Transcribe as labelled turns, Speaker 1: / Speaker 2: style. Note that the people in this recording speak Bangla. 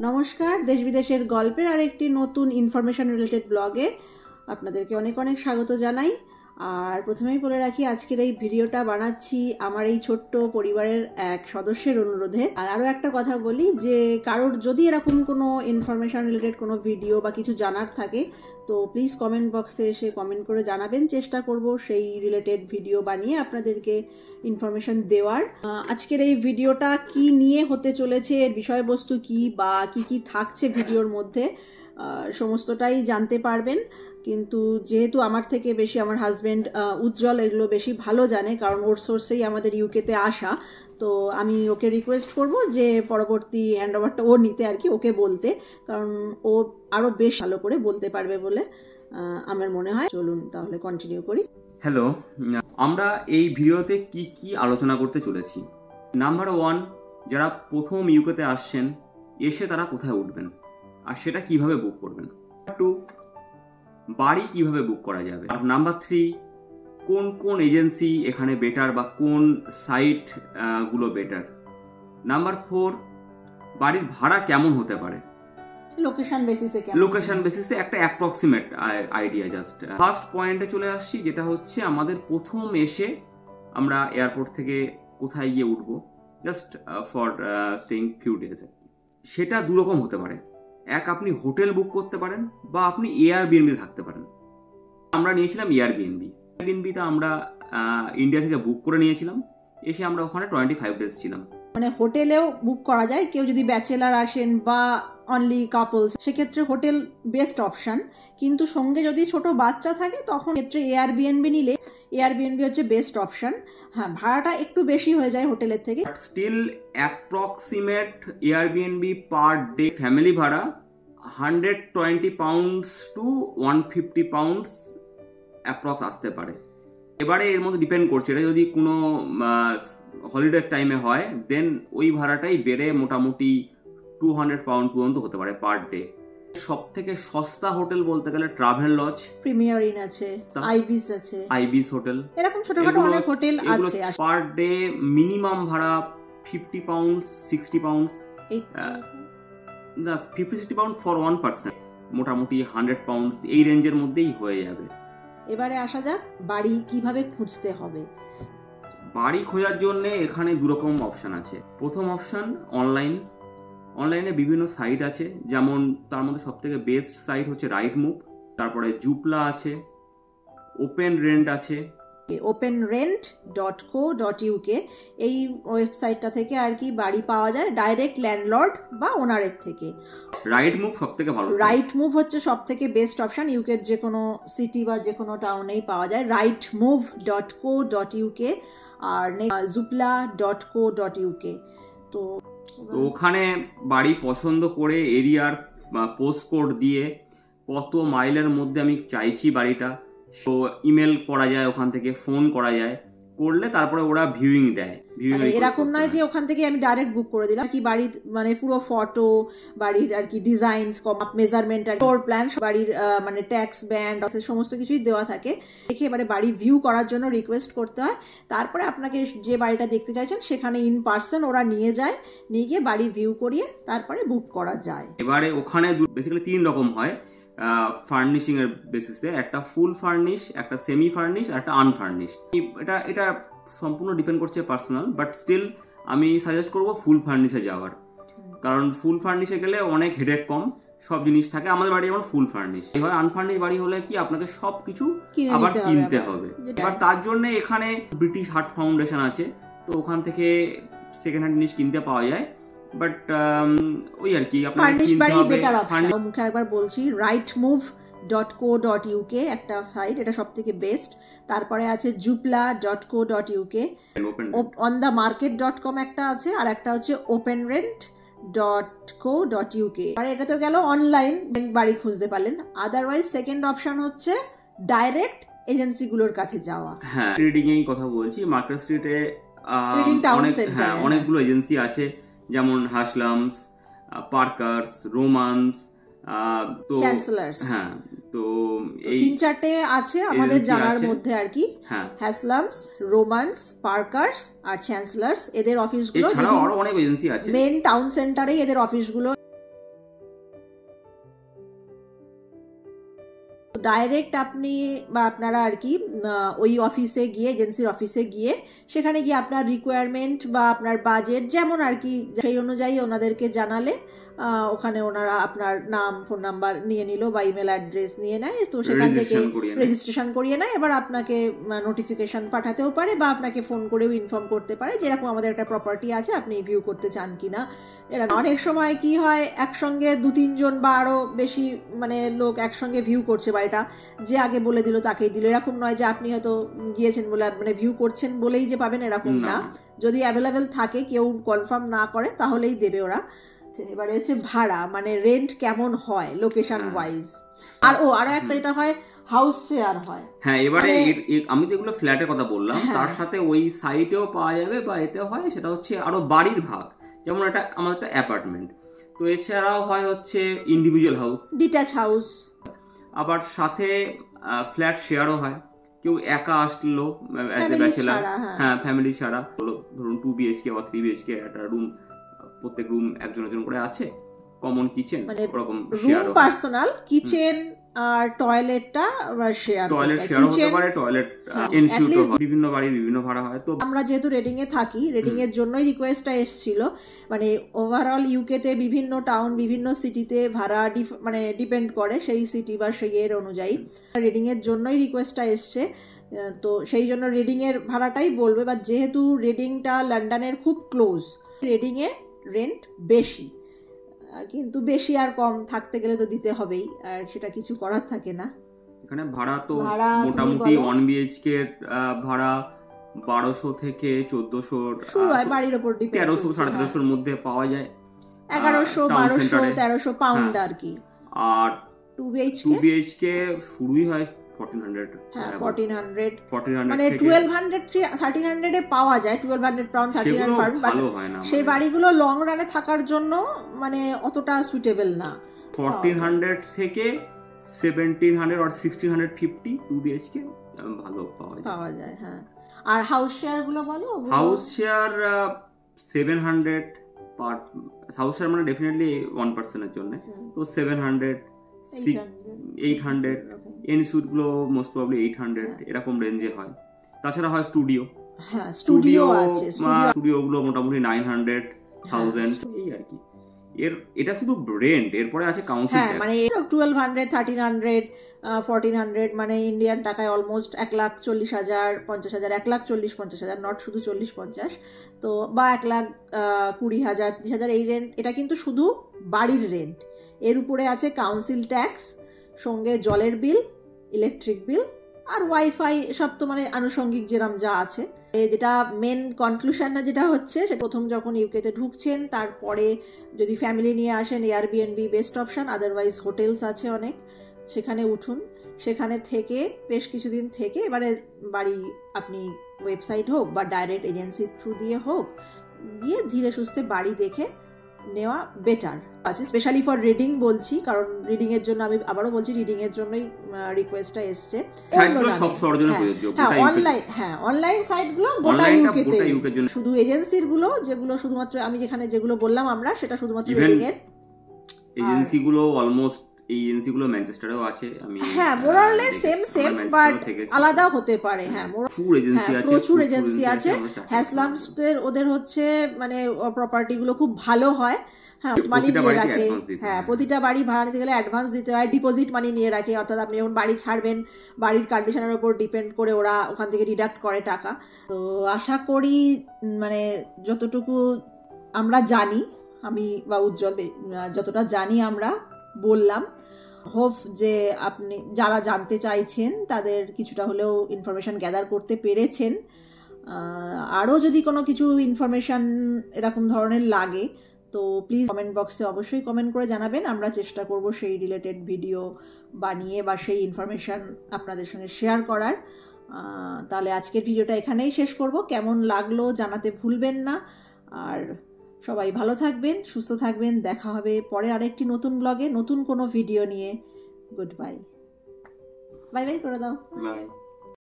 Speaker 1: নমস্কার, দেশ বিদেশের গল্পের আর একটি নতুন ইনফরমেশন রিলেটেড ব্লগে আপনাদেরকে অনেক অনেক স্বাগত জানাই। আর প্রথমেই বলে রাখি, আজকের এই ভিডিওটা বানাচ্ছি আমার এই ছোট্ট পরিবারের এক সদস্যের অনুরোধে। আর আরও একটা কথা বলি যে কারোর যদি এরকম কোনো ইনফরমেশন রিলেটেড কোনো ভিডিও বা কিছু জানার থাকে তো প্লিজ কমেন্ট বক্সে এসে কমেন্ট করে জানাবেন। চেষ্টা করব সেই রিলেটেড ভিডিও বানিয়ে আপনাদেরকে ইনফরমেশন দেওয়ার। আজকের এই ভিডিওটা কি নিয়ে হতে চলেছে, এর বিষয়বস্তু কি বা কি কি থাকছে ভিডিওর মধ্যে সমস্তটাই জানতে পারবেন। কিন্তু যেহেতু আমার থেকে বেশি আমার হাজব্যান্ড উজ্জ্বল এগুলো বেশি ভালো জানে, কারণ ওর সোর্সেই আমাদের ইউকেতে আসা, তো আমি ওকে রিকোয়েস্ট করব যে পরবর্তী হ্যান্ডওভারটা ও নিতে আর কি, ওকে বলতে, কারণ ও আরও বেশ ভালো করে বলতে পারবে বলে আমার মনে হয়। চলুন তাহলে কন্টিনিউ করি।
Speaker 2: হ্যালো, আমরা এই ভিডিওতে কি কি আলোচনা করতে চলেছি। নাম্বার 1, যারা প্রথম ইউকেতে আসছেন, এসে তারা কোথায় উঠবেন আর সেটা কিভাবে বুক করবেন। 2, বাড়ি কিভাবে বুক করা যাবে। আর নাম্বার 3, কোন কোন এজেন্সি এখানে বেটার বা কোন সাইট গুলো বেটার। নাম্বার 4, বাড়ির ভাড়া কেমন হতে পারে, লোকেশন বেসিসে একটা অ্যাপ্রক্সিমেট আইডিয়া। জাস্ট ফার্স্ট পয়েন্টে চলে আসছি, যেটা হচ্ছে আমাদের প্রথম এসে আমরা এয়ারপোর্ট থেকে কোথায় গিয়ে উঠবো, just for staying few days. সেটা দুরকম হতে পারে। এক, আপনি হোটেল বুক করতে পারেন বা আপনি এয়ারবিএনবি থাকতে পারেন। আমরা নিয়েছিলাম এয়ারবিএনবিতে আমরা ইন্ডিয়া থেকে বুক করে নিয়েছিলাম। এসে আমরা ওখানে 25 ডেজ ছিলাম।
Speaker 1: মানে হোটেলেও বুক করা যায়, কেউ যদি ব্যাচেলার আসেন বা অনলি কাপলস, সেক্ষেত্রে হোটেল বেস্ট অপশন। কিন্তু সঙ্গে যদি ছোট বাচ্চা থাকে তখন ক্ষেত্রে এয়ারবিএনবি নিলে এয়ারবিএনবি হচ্ছে বেস্ট অপশন। হ্যাঁ, ভাড়াটা একটু বেশি হয়ে যায় হোটেলের থেকে,
Speaker 2: still approximate Airbnb per day family ভাড়া 120 পাউন্ডস টু 150 পাউন্ডস অ্যাপ্রক্স আসতে পারে। এবারে এর মধ্যে ডিপেন্ড করছে, এটা যদি কোনো হলিডে টাইমে হয় দেন ওই ভাড়াটাই বেড়ে মোটামুটি 200 পাউন্ড পর্যন্ত হতে পারে পার ডে। সব থেকে সস্তা হোটেল বলতে গেলে ট্রাভেল লজ,
Speaker 1: প্রিমিয়ার ইন আছে, আইবিস
Speaker 2: হোটেল,
Speaker 1: এরকম ছোটখাটো অনেক হোটেল আছে।
Speaker 2: পার ডে মিনিমাম ভাড়া 50 pounds 60 pounds, 50-60 pound for 1 person, মোটামুটি 100 পাউন্ডস এই রেঞ্জের মধ্যেই হয়ে যাবে।
Speaker 1: এবারে আসা যাক বাড়ি কিভাবে খুঁজতে হবে।
Speaker 2: বাড়ি খোঁজার জন্য এখানে দুরকম অপশন আছে। প্রথম অপশন অনলাইনে বিভিন্ন সাইট আছে, যেমন তার মধ্যে সব থেকে বেস্ট সাইট হচ্ছে রাইটমুভ, তারপরে জুপলা আছে, ওপেন রেন্ট আছে,
Speaker 1: openrent.co.uk। এই ওয়েবসাইটটা থেকে আর কি বাড়ি পাওয়া যায় ডাইরেক্ট ল্যান্ডলর্ড বা ওনারের থেকে।
Speaker 2: রাইটমুভ সবথেকে ভালো,
Speaker 1: রাইটমুভ হচ্ছে সব থেকে বেস্ট অপশন। ইউকের যে কোনো সিটি বা যে কোনো টাউনেই পাওয়া যায় rightmove.co.uk আর zoopla.co.uk। তো
Speaker 2: ওখানে বাড়ি পছন্দ করে এরিয়ার পোস্ট কোড দিয়ে কত মাইলের মধ্যে আমি চাইছি বাড়িটা, তো ইমেল করা যায়, ওখান থেকে ফোন করা যায়, করলে তারপরে ওরা ভিউইং দেয়।
Speaker 1: এরকম নয় যে ওখান থেকে আমি ডাইরেক্ট বুক করে দিলাম, কি বাড়ির মানে পুরো ফটো, বাড়ির আর কি ডিজাইনস, মেজারমেন্ট, আর ফ্লোর প্ল্যান, বাড়ির মানে ট্যাক্স ব্যান্ড সমস্ত কিছুই দেওয়া থাকে। দেখে এবারে বাড়ি ভিউ করার জন্য রিকোয়েস্ট করতে হয়। তারপরে আপনাকে যে বাড়িটা দেখতে চাইছেন সেখানে ইন পার্সন ওরা নিয়ে গিয়ে বাড়ি ভিউ করিয়ে তারপরে বুক করা যায়।
Speaker 2: এবারে ওখানে বেসিক্যালি 3 রকম হয় ফার্নিশিং এর বেসিসে, একটা ফুল ফার্নিশ, একটা সেমি ফার্নিশ, আর একটা আনফার্নিশ। এটা সম্পূর্ণ ডিপেন্ড করছে পার্সোনাল, বাট স্টিল আমি সাজেস্ট করব ফুল ফার্নিশে যাওয়ার, কারণ ফুল ফার্নিশে গেলে অনেক হেডেক কম, সব জিনিস থাকে। আমাদের বাড়ি যেমন ফুল ফার্নিশ। এবার আনফার্নিশ বাড়ি হলে কি আপনাকে সবকিছু আবার কিনতে হবে। এবার তার জন্য এখানে ব্রিটিশ হার্ট ফাউন্ডেশন আছে, তো ওখান থেকে সেকেন্ড হ্যান্ড জিনিস কিনতে পাওয়া যায়। বাট ওই আর কি
Speaker 1: মুখে একবার বলছি, rightmove.co.uk একটা সাইট, এটা সব থেকে বেস্ট। তারপরে আছে zoopla.co.uk, onthemarket.com একটা আছে, আর একটা হচ্ছে openrent.co.uk। আর এটা তো গেল অনলাইন বাড়ি খুঁজতে পারলেন। আদারওয়াইজ সেকেন্ড অপশন হচ্ছে ডাইরেক্ট এজেন্সিগুলোর কাছে যাওয়া।
Speaker 2: হ্যাঁ, ট্রেডিং এর কথা বলছি। মার্কেট স্ট্রিটে অনেকগুলো এজেন্সি আছে, যেমন হাসলামস, পার্কার্স, রোমান্স, তো
Speaker 1: চ্যান্সেলার্স।
Speaker 2: হ্যাঁ, তো
Speaker 1: এই 3-4টে আছে আমাদের জানার মধ্যে আর কি। হাসলামস, রোমান্স, পার্কার্স আর চ্যান্সেলার্স, এদের অফিসগুলো
Speaker 2: এছাড়াও আরো অনেক এজেন্সি আছে।
Speaker 1: মেন টাউন সেন্টারেই এদের অফিসগুলো। ডাইরেক্ট আপনি বা আপনারা আর কি ওই অফিসে গিয়ে, এজেন্সির অফিসে গিয়ে, সেখানে গিয়ে আপনার রিকোয়ারমেন্ট বা আপনার বাজেট যেমন আর কি সেই অনুযায়ী ওনাদেরকে জানালে ওখানে ওনারা আপনার নাম, ফোন নাম্বার নিয়ে নিল বা ইমেল অ্যাড্রেস নিয়ে নেয়, তো সেখান থেকে রেজিস্ট্রেশন করিয়ে নেয়। এবার আপনাকে নোটিফিকেশন পাঠাতেও পারে বা আপনাকে ফোন করেও ইনফর্ম করতে পারে যেরকম আমাদের একটা প্রপার্টি আছে, আপনি ভিউ করতে চান কিনা। এরা অনেক সময় কি হয়, একসঙ্গে 2-3 জন বা আরও বেশি মানে লোক একসঙ্গে ভিউ করছে বাড়িটা, যে আগে বলে দিল তাকেই দিল, এরকম নয় যে আপনি হয়তো গিয়েছেন বলে মানে ভিউ করছেন বলেই যে পাবেন, এরকম না। যদি অ্যাভেলেবেল থাকে, কেউ কনফার্ম না করে, তাহলেই দেবে ওরা। এবারে হচ্ছে ভাড়া, মানে রেন্ট কেমন হয় লোকেশন ওয়াইজ। আর আরো একটা এটা হয়, হাউস শেয়ার হয়।
Speaker 2: হ্যাঁ, এবারে আমি যেগুলো ফ্ল্যাটের কথা বললাম তার সাথে ওই সাইটেও পাওয়া যাবে বা এতে হয়, সেটা হচ্ছে আরো বাড়ির ভাগ। যেমন এটা আমার একটা অ্যাপার্টমেন্ট, তো এছাড়াও হয় হচ্ছে ইন্ডিভিজুয়াল হাউস,
Speaker 1: ডিট্যাচ হাউস,
Speaker 2: আবার সাথে ফ্ল্যাট শেয়ারও হয়। কেউ একা আসলো অ্যাজ এ ব্যাচেলার, হ্যাঁ ফ্যামিলি ছাড়া, ধরুন 2 BHK বা 3 BHK একটা রুম, প্রত্যেক রুম একজন করে আছে, কমন কিচেন, ওরকম
Speaker 1: রুম পার্সোনাল, কিচেন আর টয়লেটটা শেয়ার,
Speaker 2: টয়লেট শেয়ার হতে পারে, টয়লেট এনসিউর হয়, বিভিন্ন বাড়ির বিভিন্ন ভাড়া হয়। তো
Speaker 1: আমরা যেহেতু রেডিং এ থাকি, রেডিং এর জন্যই রিকোয়েস্টটা এসেছিল। মানে ওভারঅল ইউকে তে বিভিন্ন টাউন, বিভিন্ন সিটিতে ভাড়া মানে ডিপেন্ড করে সেই সিটি বা সেই এর অনুযায়ী। রেডিং এর জন্যই রিকোয়েস্টটা এসছে, তো সেই জন্য রেডিং এর ভাড়াটাই বলবে। বা যেহেতু রেডিংটা লন্ডনের খুব ক্লোজ, রেডিং এ রেন্ট বেশি, কিন্তু বেশি আর কম থাকতে গেলে তো দিতে হবেই, আর সেটা কিছু করার থাকে না।
Speaker 2: এখানে ভাড়া তো মোটামুটি 1 BHK ভাড়া 1200 থেকে 1400
Speaker 1: শুরু হয়, বাড়ির উপর ডিপেন্ড,
Speaker 2: 1300 1350 এর মধ্যে পাওয়া যায়,
Speaker 1: 1100 1200 1300 পাউন্ড আর কি।
Speaker 2: আর
Speaker 1: 2
Speaker 2: BHK শুরুই হয় 1400,
Speaker 1: হ্যাঁ 1400 মানে 1200 1300 এ পাওয়া যায়, 1200 পাউন্ড 1300 পাউন্ড,
Speaker 2: ভালো হয় না।
Speaker 1: সেই বাড়িগুলো লং রানে থাকার জন্য মানে অতটা সুটেবল না।
Speaker 2: 1400 থেকে 1700 আর 1650 2 BHK ভালো পাওয়া যায়।
Speaker 1: হ্যাঁ। আর হাউস শেয়ার গুলো বলো।
Speaker 2: হাউস শেয়ার 700 পার হাউস শেয়ার, মানে ডেফিনেটলি 1% এর জন্য, তো 700 800 এনসুট গুলো মোস্ট প্রবাবলি 800 এরকম রেঞ্জে হয়। তাছাড়া হয় স্টুডিও,
Speaker 1: হ্যাঁ স্টুডিও আছে,
Speaker 2: স্টুডিও গুলো মোটামুটি 900 1000 এই আর কি। এটা শুধু রেন্ট, এরপরে আছে কাউন্সিল ট্যাক্স,
Speaker 1: মানে 1200 1300 1400 মানে ইন্ডিয়ান টাকায় অলমোস্ট 1,40,000 50,000, 1,40,000-50,000, নট শুধু 40-50, তো বা 1,20,000 30,000 এই রেন্ট। এটা কিন্তু শুধু বাড়ির রেন্ট, এর উপরে আছে কাউন্সিল ট্যাক্স, সঙ্গে জলের বিল, ইলেকট্রিক বিল আর ওয়াইফাই, সব তো মানে আনুষঙ্গিক যেরকম যা আছে। যেটা মেন কনক্লুশনটা যেটা হচ্ছে, সে প্রথম যখন ইউকেতে ঢুকছেন, তারপরে যদি ফ্যামিলি নিয়ে আসেন Airbnb best option, otherwise hotels আছে অনেক, সেখানে উঠুন। সেখানে থেকে বেশ কিছুদিন থেকে এবারে বাড়ি আপনি ওয়েবসাইট হোক বা ডাইরেক্ট এজেন্সির থ্রু দিয়ে হোক, গিয়ে ধীরে সুস্থে বাড়ি দেখে নেওয়া বেটার আছে। স্পেশালি ফর রিডিং বলছি, কারণ রিডিং এর জন্য আমি আবারও বলছি, রিডিং এর জন্যই রিকোয়েস্টটা এসছে। অনলাইন সাইট গুলো গোটা ইউকেতে, শুধু এজেন্সির গুলো যেগুলো শুধুমাত্র আমি যেগুলো বললাম আমরা, সেটা শুধুমাত্র রিডিং এর।
Speaker 2: এজেন্সি গুলো অলমোস্ট এই এজেন্সি গুলো ম্যানচেস্টারেও আছে, আমি
Speaker 1: হ্যাঁ মোরালে সেম বাট আলাদা হতে পারে। হ্যাঁ প্রচুর এজেন্সি আছে। হ্যাসলামস্টের ওদের হচ্ছে মানে প্রপার্টি গুলো খুব ভালো হয়, হ্যাঁ মানি নিয়ে রাখে, হ্যাঁ প্রতিটা বাড়ি ভাড়া নিতে গেলে অ্যাডভান্স দিতে হয়, ডিপোজিট মানি নিয়ে রাখে, অর্থাৎ আপনি যখন বাড়ি ছাড়বেন বাড়ির কন্ডিশনের উপর ডিপেন্ড করে ওরা ওখান থেকে ডিডাক্ট করে টাকা। তো আশা করি মানে যতটুকু আমরা জানি, আমি বা উজ্জ্বল যতটা জানি আমরা বললাম, হোপ যে আপনি যারা জানতে চাইছেন তাদের কিছুটা হলেও ইনফরমেশান গ্যাদার করতে পেরেছেন। আরও যদি কোনো কিছু ইনফরমেশান এরকম ধরনের লাগে তো প্লিজ কমেন্ট বক্সে অবশ্যই কমেন্ট করে জানাবেন, আমরা চেষ্টা করব সেই রিলেটেড ভিডিও বানিয়ে বা সেই ইনফরমেশান আপনাদের সঙ্গে শেয়ার করার। তাহলে আজকের ভিডিওটা এখানেই শেষ করব। কেমন লাগলো জানাতে ভুলবেন না, আর সবাই ভালো থাকবেন, সুস্থ থাকবেন। দেখা হবে পরের আরেকটি নতুন ব্লগে নতুন কোনো ভিডিও নিয়ে। গুড বাই, বাই বাই করে দাও।
Speaker 2: বাই।